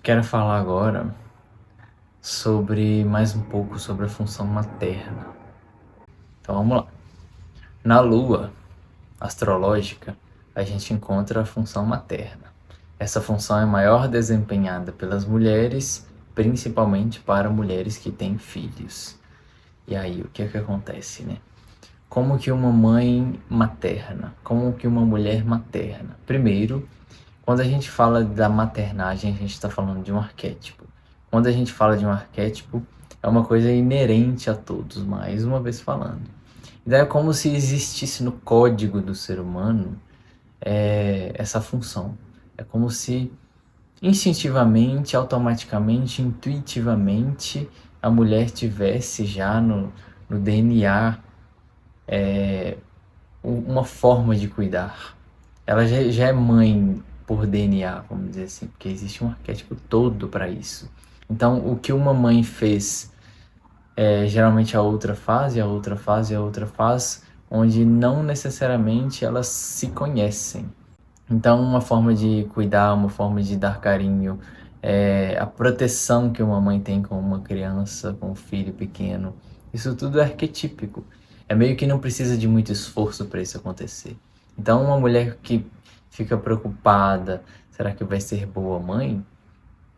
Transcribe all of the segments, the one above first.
Quero falar agora sobre mais um pouco sobre a função materna. Então vamos lá. Na Lua astrológica, a gente encontra a função materna. Essa função é maior desempenhada pelas mulheres, principalmente para mulheres que têm filhos. E aí, o que é que acontece, né? Como que uma mãe materna, como que uma mulher materna? Primeiro, quando a gente fala da maternagem, a gente está falando de um arquétipo. Quando a gente fala de um arquétipo, é uma coisa inerente a todos, mais uma vez falando. Então é como se existisse no código do ser humano essa função. É como se instintivamente, automaticamente, intuitivamente, a mulher tivesse já no DNA uma forma de cuidar. Ela já é mãe por DNA, vamos dizer assim, porque existe um arquétipo todo para isso. Então, o que uma mãe fez, geralmente a outra faz, e a outra faz, e a outra faz, onde não necessariamente elas se conhecem. Então, uma forma de cuidar, uma forma de dar carinho, a proteção que uma mãe tem com uma criança, com um filho pequeno, isso tudo é arquetípico. É meio que não precisa de muito esforço para isso acontecer. Então, uma mulher que fica preocupada, será que vai ser boa mãe?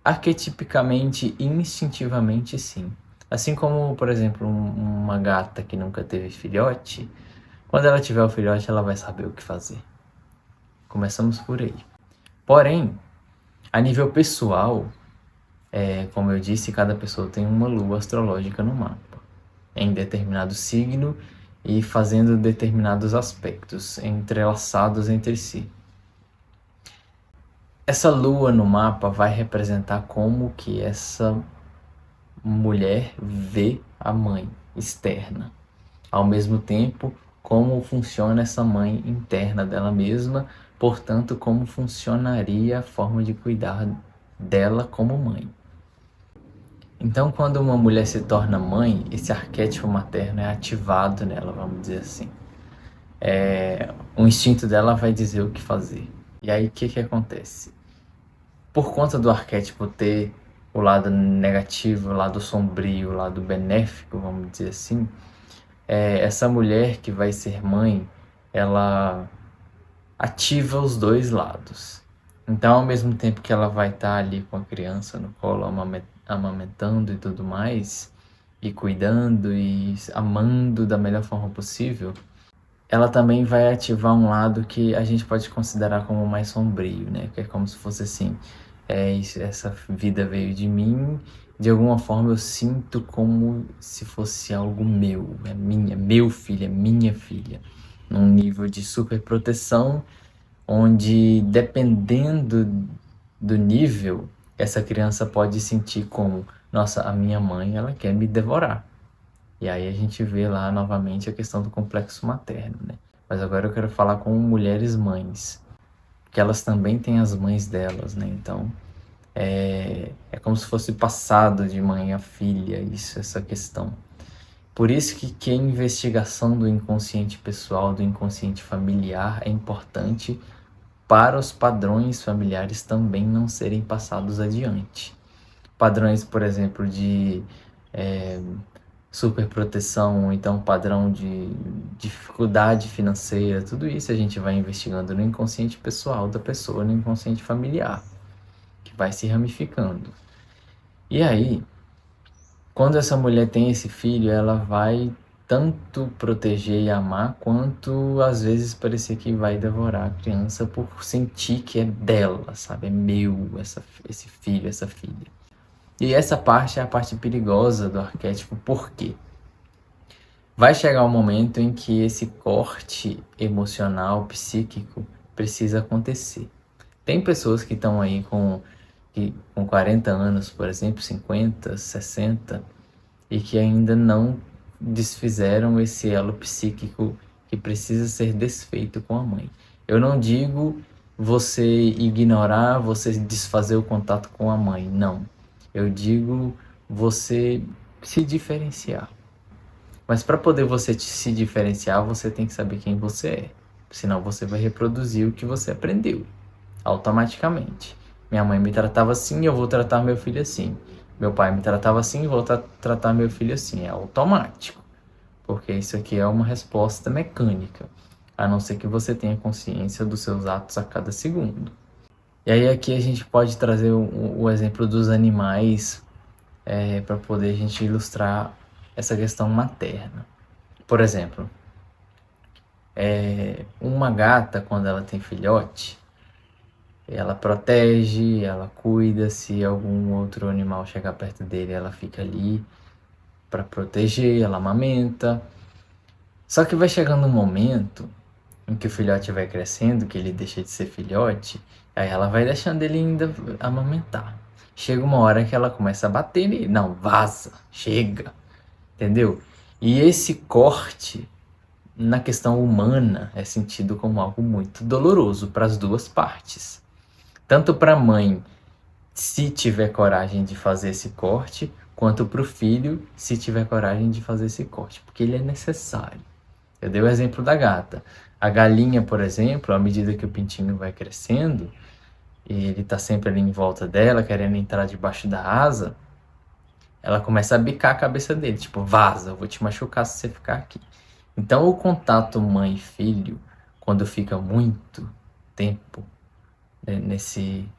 Arquetipicamente e instintivamente, sim. Assim como, por exemplo, uma gata que nunca teve filhote, quando ela tiver o filhote, ela vai saber o que fazer. Começamos por aí. Porém, a nível pessoal, como eu disse, cada pessoa tem uma lua astrológica no mapa, em determinado signo e fazendo determinados aspectos entrelaçados entre si. Essa lua no mapa vai representar como que essa mulher vê a mãe externa. Ao mesmo tempo, como funciona essa mãe interna dela mesma, portanto, como funcionaria a forma de cuidar dela como mãe. Então, quando uma mulher se torna mãe, esse arquétipo materno é ativado nela, vamos dizer assim. O instinto dela vai dizer o que fazer. E aí, o que acontece? Por conta do arquétipo ter o lado negativo, o lado sombrio, o lado benéfico, vamos dizer assim, essa mulher que vai ser mãe, ela ativa os dois lados. Então, ao mesmo tempo que ela vai estar ali com a criança no colo, amamentando e tudo mais, e cuidando e amando da melhor forma possível, ela também vai ativar um lado que a gente pode considerar como mais sombrio, né? Que é como se fosse assim, essa vida veio de mim, de alguma forma eu sinto como se fosse algo meu, é minha, meu filho, é minha filha, num nível de super proteção, onde dependendo do nível, essa criança pode sentir como, nossa, a minha mãe, ela quer me devorar. E aí a gente vê lá novamente a questão do complexo materno, né? Mas agora eu quero falar com mulheres mães, que elas também têm as mães delas, né? Então, é como se fosse passado de mãe a filha, isso, essa questão. Por isso que a investigação do inconsciente pessoal, do inconsciente familiar é importante para os padrões familiares também não serem passados adiante. Padrões, por exemplo, de superproteção, ou então padrão de dificuldade financeira, tudo isso a gente vai investigando no inconsciente pessoal da pessoa, no inconsciente familiar, que vai se ramificando. E aí, quando essa mulher tem esse filho, ela vai tanto proteger e amar, quanto às vezes parecer que vai devorar a criança por sentir que é dela, sabe? É meu esse filho, essa filha. E essa parte é a parte perigosa do arquétipo, por quê? Vai chegar um momento em que esse corte emocional, psíquico, precisa acontecer. Tem pessoas que estão aí com 40 anos, por exemplo, 50, 60, e que ainda não desfizeram esse elo psíquico que precisa ser desfeito com a mãe. Eu não digo você ignorar, você desfazer o contato com a mãe, não. Eu digo você se diferenciar. Mas para poder você se diferenciar, você tem que saber quem você é. Senão você vai reproduzir o que você aprendeu, automaticamente. Minha mãe me tratava assim, eu vou tratar meu filho assim. Meu pai me tratava assim, eu vou tratar meu filho assim. É automático, porque isso aqui é uma resposta mecânica, a não ser que você tenha consciência dos seus atos a cada segundo. E aí aqui a gente pode trazer o exemplo dos animais para poder a gente ilustrar essa questão materna. Por exemplo, uma gata, quando ela tem filhote, ela protege, ela cuida, se algum outro animal chegar perto dele, ela fica ali para proteger, ela amamenta. Só que vai chegando um momento em que o filhote vai crescendo, que ele deixa de ser filhote, aí ela vai deixando ele ainda amamentar. Chega uma hora que ela começa a bater nele. Não, vaza, chega, entendeu? E esse corte, na questão humana, é sentido como algo muito doloroso para as duas partes. Tanto para a mãe, se tiver coragem de fazer esse corte, quanto para o filho, se tiver coragem de fazer esse corte, porque ele é necessário. Eu dei o exemplo da gata. A galinha, por exemplo, à medida que o pintinho vai crescendo, e ele está sempre ali em volta dela, querendo entrar debaixo da asa, ela começa a bicar a cabeça dele, tipo, vaza, eu vou te machucar se você ficar aqui. Então, o contato mãe-filho, quando fica muito tempo nesse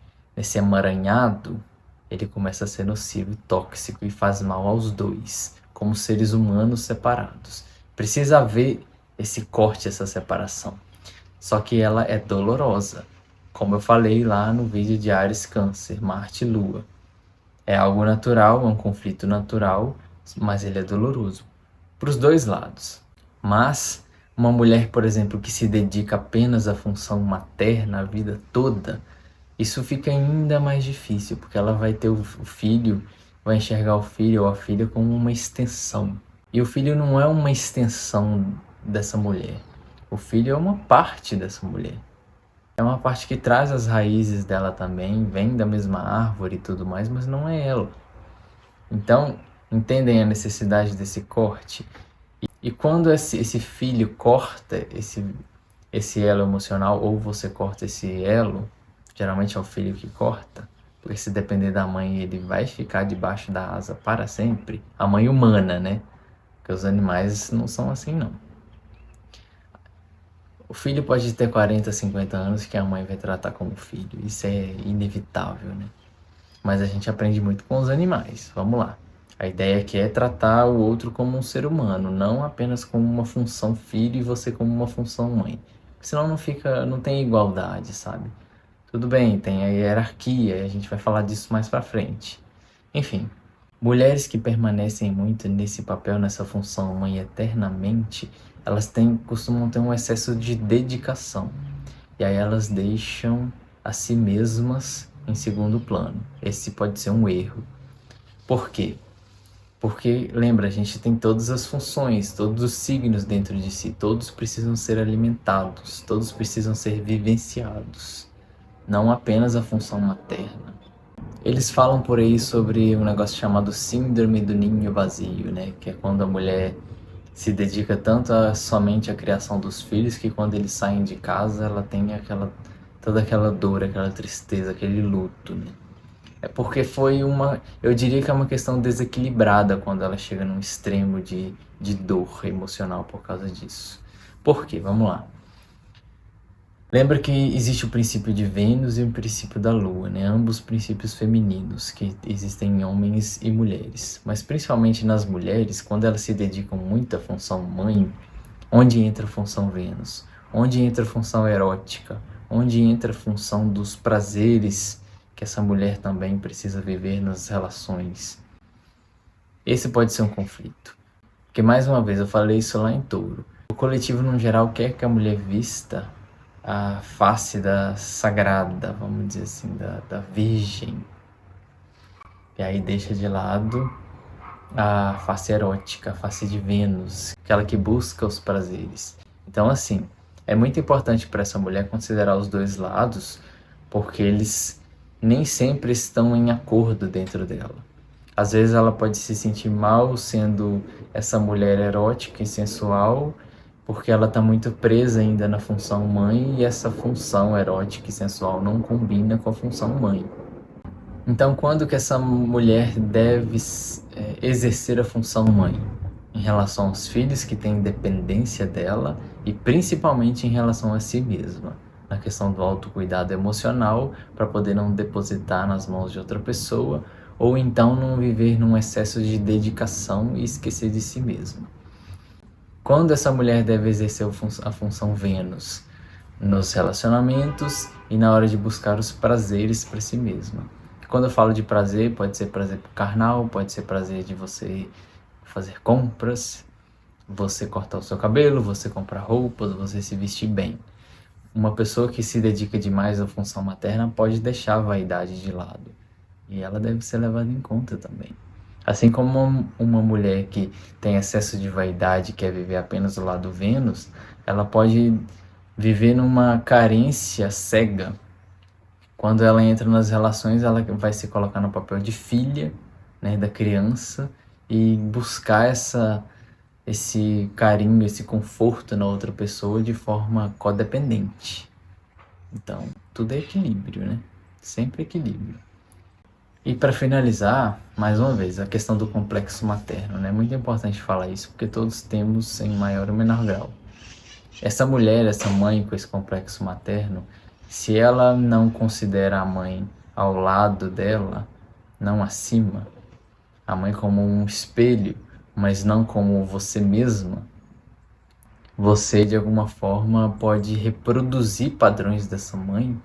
emaranhado, ele começa a ser nocivo e tóxico e faz mal aos dois, como seres humanos separados. Precisa haver esse corte, essa separação. Só que ela é dolorosa. Como eu falei lá no vídeo de Ares, Câncer, Marte e Lua. É algo natural, é um conflito natural, mas ele é doloroso para os dois lados. Mas uma mulher, por exemplo, que se dedica apenas à função materna a vida toda, isso fica ainda mais difícil, porque ela vai ter o filho, vai enxergar o filho ou a filha como uma extensão. E o filho não é uma extensão dessa mulher. O filho é uma parte dessa mulher. É uma parte que traz as raízes dela também, vem da mesma árvore e tudo mais, mas não é ela. Então, entendem a necessidade desse corte? E quando esse filho corta esse elo emocional, ou você corta esse elo, geralmente é o filho que corta, porque se depender da mãe, ele vai ficar debaixo da asa para sempre. A mãe humana, né? Porque os animais não são assim, não. O filho pode ter 40, 50 anos que a mãe vai tratar como filho. Isso é inevitável, né? Mas a gente aprende muito com os animais. Vamos lá. A ideia aqui é tratar o outro como um ser humano, não apenas como uma função filho e você como uma função mãe. Senão não tem igualdade, sabe? Tudo bem, tem a hierarquia, e a gente vai falar disso mais pra frente. Enfim, mulheres que permanecem muito nesse papel, nessa função mãe eternamente, elas costumam ter um excesso de dedicação. E aí elas deixam a si mesmas em segundo plano. Esse pode ser um erro. Por quê? Porque, lembra, a gente tem todas as funções, todos os signos dentro de si, todos precisam ser alimentados, todos precisam ser vivenciados, não apenas a função materna. Eles falam por aí sobre um negócio chamado síndrome do ninho vazio, né? Que é quando a mulher se dedica tanto somente à criação dos filhos que quando eles saem de casa ela tem toda aquela dor, aquela tristeza, aquele luto, né? É porque eu diria que é uma questão desequilibrada quando ela chega num extremo de dor emocional por causa disso. Por quê? Vamos lá. Lembra que existe o princípio de Vênus e o princípio da Lua, né? Ambos princípios femininos que existem em homens e mulheres. Mas principalmente nas mulheres, quando elas se dedicam muito à função mãe, onde entra a função Vênus? Onde entra a função erótica? Onde entra a função dos prazeres que essa mulher também precisa viver nas relações? Esse pode ser um conflito. Porque, mais uma vez, eu falei isso lá em Touro. O coletivo, no geral, quer que a mulher vista a face da sagrada, vamos dizer assim, da virgem. E aí deixa de lado a face erótica, a face de Vênus, aquela que busca os prazeres. Então, assim, é muito importante para essa mulher considerar os dois lados, porque eles nem sempre estão em acordo dentro dela. Às vezes ela pode se sentir mal sendo essa mulher erótica e sensual, porque ela está muito presa ainda na função mãe e essa função erótica e sensual não combina com a função mãe. Então, quando que essa mulher deve exercer a função mãe? Em relação aos filhos que têm dependência dela e principalmente em relação a si mesma, na questão do autocuidado emocional, para poder não depositar nas mãos de outra pessoa, ou então não viver num excesso de dedicação e esquecer de si mesma. Quando essa mulher deve exercer a função Vênus? Nos relacionamentos e na hora de buscar os prazeres para si mesma. Quando eu falo de prazer, pode ser prazer carnal, pode ser prazer de você fazer compras, você cortar o seu cabelo, você comprar roupas, você se vestir bem. Uma pessoa que se dedica demais à função materna pode deixar a vaidade de lado. E ela deve ser levada em conta também. Assim como uma mulher que tem excesso de vaidade e quer viver apenas do lado Vênus, ela pode viver numa carência cega. Quando ela entra nas relações, ela vai se colocar no papel de filha, né, da criança e buscar esse carinho, esse conforto na outra pessoa de forma codependente. Então, tudo é equilíbrio, né? Sempre equilíbrio. E para finalizar, mais uma vez, a questão do complexo materno, né? É muito importante falar isso, porque todos temos em maior ou menor grau. Essa mulher, essa mãe com esse complexo materno, se ela não considera a mãe ao lado dela, não acima, a mãe como um espelho, mas não como você mesma, você de alguma forma pode reproduzir padrões dessa mãe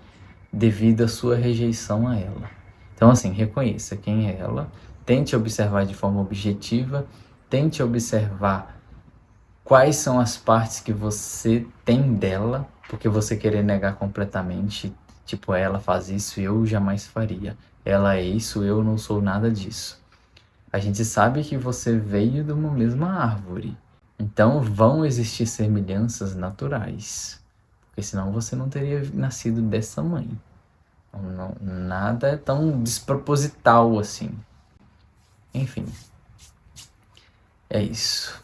devido à sua rejeição a ela. Então, assim, reconheça quem é ela, tente observar de forma objetiva, tente observar quais são as partes que você tem dela, porque você querer negar completamente, tipo, ela faz isso, eu jamais faria. Ela é isso, eu não sou nada disso. A gente sabe que você veio de uma mesma árvore, então vão existir semelhanças naturais, porque senão você não teria nascido dessa mãe. Não, nada é tão desproposital assim. Enfim, é isso.